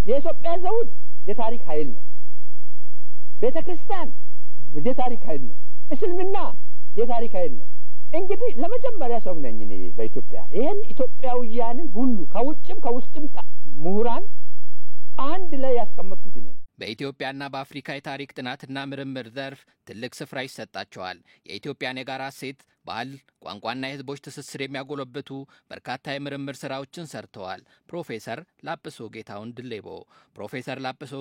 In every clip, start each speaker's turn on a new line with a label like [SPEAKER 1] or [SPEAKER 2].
[SPEAKER 1] የኢትዮጵያ ዘውድ የታሪክ ኃይል ነው። ቤተክርስቲያን የታሪክ ኃይል ነው። እስልምና የታሪክ ኃይል ነው። እንግዲህ ለመጀመሪያ ሰው ነኝ እኔ በኢትዮጵያ ይሄን ኢትዮጵያውያንን ሁሉ ከውጭም ከውስጥም ምሁራን አንድ ላይ ያስቀመጥኩት እኔ።
[SPEAKER 2] በኢትዮጵያና በአፍሪካ የታሪክ ጥናትና ምርምር ዘርፍ ትልቅ ስፍራ ይሰጣቸዋል። የኢትዮጵያን የጋራ እሴት፣ ባህል፣ ቋንቋና የህዝቦች ትስስር የሚያጎለብቱ በርካታ የምርምር ስራዎችን ሰርተዋል። ፕሮፌሰር ላጲሶ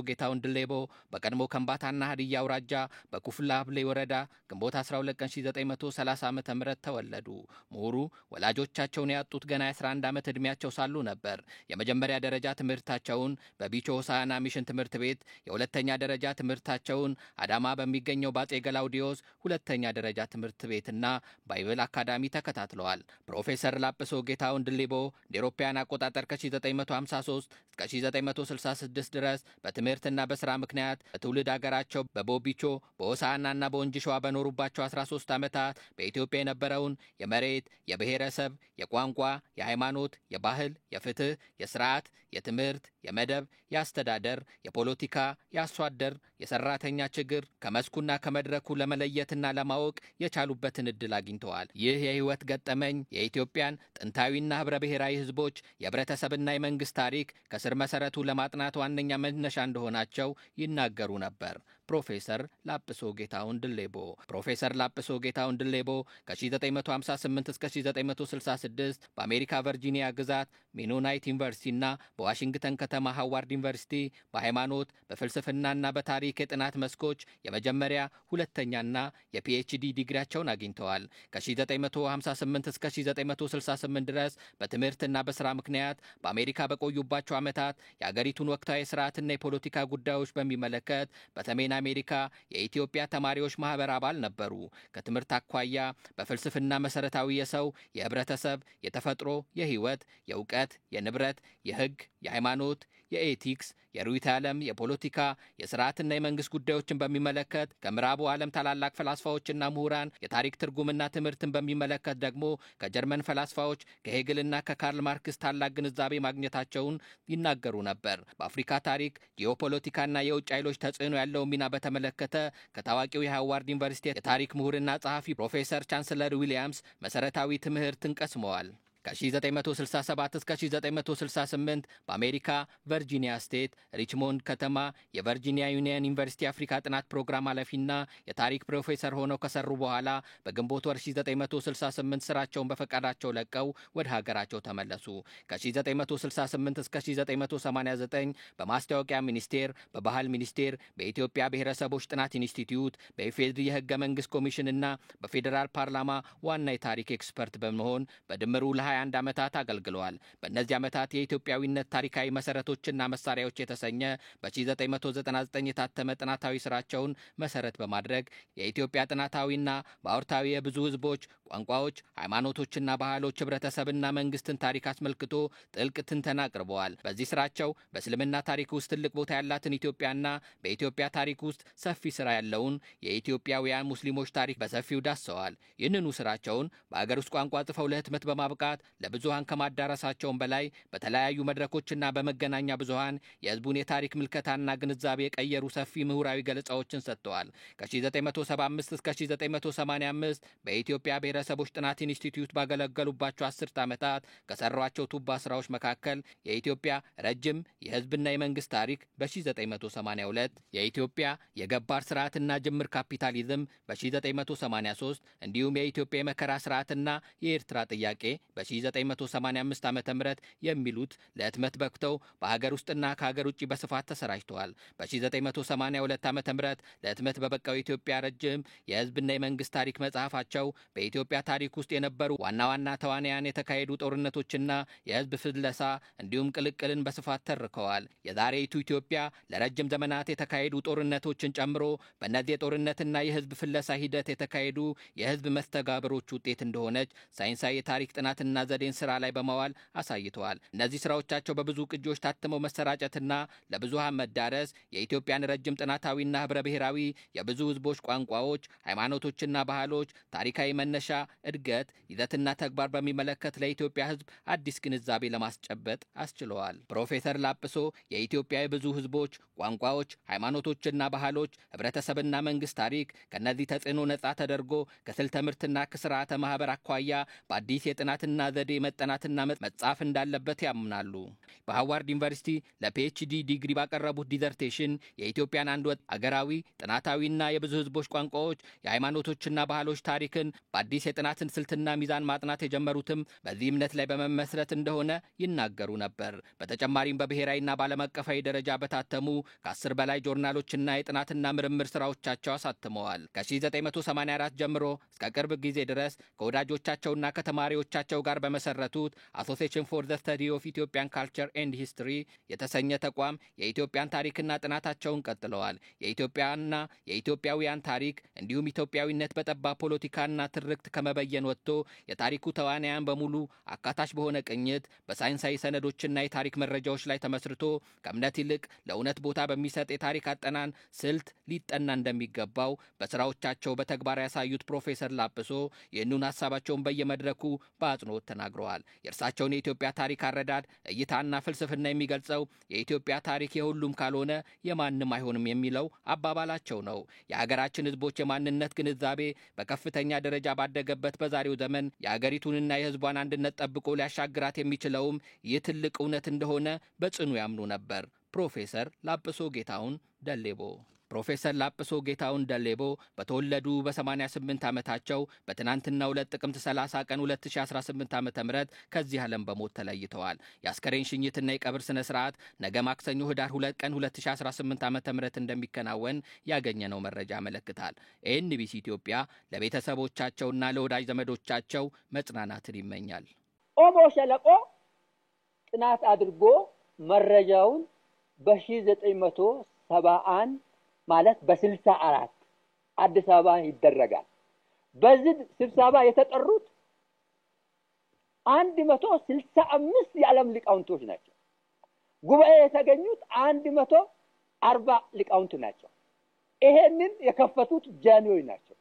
[SPEAKER 2] ጌታሁን ድሌቦ በቀድሞ ከምባታና ሀዲያ አውራጃ በኩፍላ ሀብሌ ወረዳ ግንቦት 12 ቀን 1930 ዓ.ም ተወለዱ። ምሁሩ ወላጆቻቸውን ያጡት ገና የ11 ዓመት ዕድሜያቸው ሳሉ ነበር። የመጀመሪያ ደረጃ ትምህርታቸውን በቢቾ ሆሳዕና ሚሽን ትምህርት ቤት፣ የሁለተኛ ደረጃ ትምህርታቸውን አዳማ በሚገኘው ባጼ ገላውዲዮስ ሁለተኛ ደረጃ ትምህርት ቤትና ባይብል አካዳሚ ተከታትለዋል። ፕሮፌሰር ላጲሶ ጌታሁን ድሌቦ ለአውሮፓውያን አቆጣጠር ከ1953 እስከ 1966 ድረስ በትምህርትና በስራ ምክንያት በትውልድ ሀገራቸው በቦቢቾ በሆሳዕናና በወንጂ ሸዋ በኖሩባቸው 13 ዓመታት በኢትዮጵያ የነበረውን የመሬት፣ የብሔረሰብ፣ የቋንቋ፣ የሃይማኖት፣ የባህል፣ የፍትህ፣ የስርዓት፣ የትምህርት፣ የመደብ፣ የአስተዳደር፣ የፖለቲካ፣ የአስተዳደር፣ የሰራተኛ ችግር ከመስኩና ከመድረኩ ለመለየትና ለማወቅ የቻሉበትን እድል አግኝተዋል። ይህ የህይወት ገጠመኝ የኢትዮጵያን ጥንታዊና ህብረ ብሔራዊ ህዝቦች የህብረተሰብና የመንግስት ታሪክ ከስር መሰረቱ ለማጥናት ዋነኛ መነሻ እንደሆናቸው ይናገሩ ነበር። ፕሮፌሰር ላጲሶ ጌታሁን ድሌቦ ከ1958 እስከ 1966 በአሜሪካ ቨርጂኒያ ግዛት ሜኖናይት ዩኒቨርሲቲና በዋሽንግተን ከተማ ሃዋርድ ዩኒቨርሲቲ በሃይማኖት በፍልስፍናና በታሪክ የጥናት መስኮች የመጀመሪያ ሁለተኛና የፒኤችዲ ዲግሪያቸውን አግኝተዋል። ከ1958 እስከ 1968 ድረስ በትምህርትና በስራ ምክንያት በአሜሪካ በቆዩባቸው ዓመታት የአገሪቱን ወቅታዊ ስርዓትና የፖለቲካ ጉዳዮች በሚመለከት በሰሜን አሜሪካ የኢትዮጵያ ተማሪዎች ማህበር አባል ነበሩ። ከትምህርት አኳያ በፍልስፍና መሰረታዊ የሰው፣ የህብረተሰብ፣ የተፈጥሮ፣ የህይወት፣ የእውቀት፣ የንብረት፣ የህግ፣ የሃይማኖት፣ የኤቲክስ፣ የሩይታ ዓለም፣ የፖለቲካ፣ የስርዓትና የመንግስት ጉዳዮችን በሚመለከት ከምዕራቡ ዓለም ታላላቅ ፈላስፋዎችና ምሁራን የታሪክ ትርጉምና ትምህርትን በሚመለከት ደግሞ ከጀርመን ፈላስፋዎች ከሄግልና ከካርል ማርክስ ታላቅ ግንዛቤ ማግኘታቸውን ይናገሩ ነበር። በአፍሪካ ታሪክ ጂኦፖለቲካና የውጭ ኃይሎች ተጽዕኖ ያለው ሚና በተመለከተ ከታዋቂው የሃዋርድ ዩኒቨርሲቲ የታሪክ ምሁርና ጸሐፊ ፕሮፌሰር ቻንስለር ዊሊያምስ መሰረታዊ ትምህርትን ቀስመዋል። ከ1967 እስከ 1968 በአሜሪካ ቨርጂኒያ ስቴት ሪችሞንድ ከተማ የቨርጂኒያ ዩኒየን ዩኒቨርሲቲ አፍሪካ ጥናት ፕሮግራም ኃላፊና የታሪክ ፕሮፌሰር ሆነው ከሰሩ በኋላ በግንቦት ወር 1968 ስራቸውን በፈቃዳቸው ለቀው ወደ ሀገራቸው ተመለሱ። ከ1968 እስከ 1989 በማስታወቂያ ሚኒስቴር፣ በባህል ሚኒስቴር፣ በኢትዮጵያ ብሔረሰቦች ጥናት ኢንስቲትዩት፣ በኢፌዴሪ የህገ መንግስት ኮሚሽንና በፌዴራል ፓርላማ ዋና የታሪክ ኤክስፐርት በመሆን በድምሩ ለ21 ዓመታት አገልግለዋል። በእነዚህ ዓመታት የኢትዮጵያዊነት ታሪካዊ መሰረቶችና መሳሪያዎች የተሰኘ በ1999 የታተመ ጥናታዊ ስራቸውን መሰረት በማድረግ የኢትዮጵያ ጥናታዊና በአውርታዊ የብዙ ህዝቦች፣ ቋንቋዎች፣ ሃይማኖቶችና ባህሎች ህብረተሰብና መንግስትን ታሪክ አስመልክቶ ጥልቅ ትንተና አቅርበዋል። በዚህ ስራቸው በእስልምና ታሪክ ውስጥ ትልቅ ቦታ ያላትን ኢትዮጵያና በኢትዮጵያ ታሪክ ውስጥ ሰፊ ስራ ያለውን የኢትዮጵያውያን ሙስሊሞች ታሪክ በሰፊው ዳሰዋል። ይህንኑ ስራቸውን በአገር ውስጥ ቋንቋ ጽፈው ለህትመት በማብቃት ለብዙሃን ከማዳረሳቸውም በላይ በተለያዩ መድረኮችና በመገናኛ ብዙሃን የህዝቡን የታሪክ ምልከታና ግንዛቤ የቀየሩ ሰፊ ምሁራዊ ገለጻዎችን ሰጥተዋል። ከ1975 እስከ 1985 በኢትዮጵያ ብሔረሰቦች ጥናት ኢንስቲትዩት ባገለገሉባቸው 10 ዓመታት ከሰሯቸው ቱባ ስራዎች መካከል የኢትዮጵያ ረጅም የህዝብና የመንግስት ታሪክ በ1982፣ የኢትዮጵያ የገባር ስርዓትና ጅምር ካፒታሊዝም በ1983 እንዲሁም የኢትዮጵያ የመከራ ስርዓትና የኤርትራ ጥያቄ በ1985 ዓ.ም የሚሉት ለህትመት በቅተው በሀገር ውስጥና ከሀገር ውጭ በስፋት ተሰራጭተዋል። በ1982 ዓ.ም ለህትመት በበቃው የኢትዮጵያ ረጅም የህዝብና የመንግስት ታሪክ መጽሐፋቸው በኢትዮጵያ ታሪክ ውስጥ የነበሩ ዋና ዋና ተዋንያን የተካሄዱ ጦርነቶችና የህዝብ ፍለሳ እንዲሁም ቅልቅልን በስፋት ተርከዋል። የዛሬይቱ ኢትዮጵያ ለረጅም ዘመናት የተካሄዱ ጦርነቶችን ጨምሮ በእነዚህ የጦርነትና የህዝብ ፍለሳ ሂደት የተካሄዱ የህዝብ መስተጋብሮች ውጤት እንደሆነች ሳይንሳዊ የታሪክ ጥናትና ቋንቋና ዘዴን ስራ ላይ በማዋል አሳይተዋል። እነዚህ ስራዎቻቸው በብዙ ቅጂዎች ታትመው መሰራጨትና ለብዙሃን መዳረስ የኢትዮጵያን ረጅም ጥናታዊና ህብረ ብሔራዊ የብዙ ህዝቦች ቋንቋዎች፣ ሃይማኖቶችና ባህሎች ታሪካዊ መነሻ፣ እድገት፣ ይዘትና ተግባር በሚመለከት ለኢትዮጵያ ህዝብ አዲስ ግንዛቤ ለማስጨበጥ አስችለዋል። ፕሮፌሰር ላጲሶ የኢትዮጵያ የብዙ ህዝቦች ቋንቋዎች፣ ሃይማኖቶችና ባህሎች ህብረተሰብና መንግስት ታሪክ ከነዚህ ተጽዕኖ ነጻ ተደርጎ ከስልተ ትምህርትና ከስርዓተ ማህበር አኳያ በአዲስ የጥናትና ዘዴ መጠናትና መጻፍ እንዳለበት ያምናሉ። በሃዋርድ ዩኒቨርሲቲ ለፒኤችዲ ዲግሪ ባቀረቡት ዲዘርቴሽን የኢትዮጵያን አንድ ወጥ አገራዊ ጥናታዊና የብዙ ህዝቦች ቋንቋዎች የሃይማኖቶችና ባህሎች ታሪክን በአዲስ የጥናትን ስልትና ሚዛን ማጥናት የጀመሩትም በዚህ እምነት ላይ በመመስረት እንደሆነ ይናገሩ ነበር። በተጨማሪም በብሔራዊና ባለም አቀፋዊ ደረጃ በታተሙ ከ10 በላይ ጆርናሎችና የጥናትና ምርምር ስራዎቻቸው አሳትመዋል። ከ1984 ጀምሮ እስከ ቅርብ ጊዜ ድረስ ከወዳጆቻቸውና ከተማሪዎቻቸው ጋር በመሰረቱት አሶሲዬሽን ፎር ዘ ስተዲ ኦፍ ኢትዮጵያን ካልቸር ኤንድ ሂስትሪ የተሰኘ ተቋም የኢትዮጵያን ታሪክና ጥናታቸውን ቀጥለዋል። የኢትዮጵያና የኢትዮጵያውያን ታሪክ እንዲሁም ኢትዮጵያዊነት በጠባብ ፖለቲካና ትርክት ከመበየን ወጥቶ የታሪኩ ተዋናያን በሙሉ አካታች በሆነ ቅኝት በሳይንሳዊ ሰነዶችና የታሪክ መረጃዎች ላይ ተመስርቶ ከእምነት ይልቅ ለእውነት ቦታ በሚሰጥ የታሪክ አጠናን ስልት ሊጠና እንደሚገባው በስራዎቻቸው በተግባር ያሳዩት ፕሮፌሰር ላጲሶ ይህንን ሐሳባቸውን በየመድረኩ በአጽንኦት ተናግረዋል። የእርሳቸውን የኢትዮጵያ ታሪክ አረዳድ እይታና ፍልስፍና የሚገልጸው የኢትዮጵያ ታሪክ የሁሉም ካልሆነ የማንም አይሆንም የሚለው አባባላቸው ነው። የሀገራችን ህዝቦች የማንነት ግንዛቤ በከፍተኛ ደረጃ ባደገበት በዛሬው ዘመን የሀገሪቱንና የህዝቧን አንድነት ጠብቆ ሊያሻግራት የሚችለውም ይህ ትልቅ እውነት እንደሆነ በጽኑ ያምኑ ነበር። ፕሮፌሰር ላጲሶ ጌታሁን ደሌቦ ፕሮፌሰር ላጲሶ ጌታሁን ደሌቦ በተወለዱ በ88 ዓመታቸው በትናንትናው ዕለት ጥቅምት 30 ቀን 2018 ዓ.ም ከዚህ ዓለም በሞት ተለይተዋል። የአስከሬን ሽኝትና የቀብር ስነ ስርዓት ነገ ማክሰኞ ህዳር 2 ቀን 2018 ዓ.ም እንደሚከናወን ያገኘነው መረጃ ያመለክታል። ኤንቢሲ ኢትዮጵያ ለቤተሰቦቻቸውና ለወዳጅ ዘመዶቻቸው መጽናናትን ይመኛል።
[SPEAKER 1] ኦሞ ሸለቆ ጥናት አድርጎ መረጃውን በ1971 ማለት በ64 አዲስ አበባ ይደረጋል። በዚህ ስብሰባ የተጠሩት 165 የዓለም ሊቃውንቶች ናቸው። ጉባኤ የተገኙት 140 ሊቃውንት ናቸው። ይሄንን የከፈቱት ጃንሆይ ናቸው።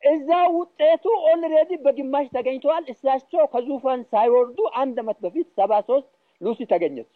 [SPEAKER 1] እዛ ውጤቱ ኦልሬዲ በግማሽ ተገኝቷል። እሳቸው ከዙፋን ሳይወርዱ 1 ዓመት በፊት 73 ሉሲ ተገኘች።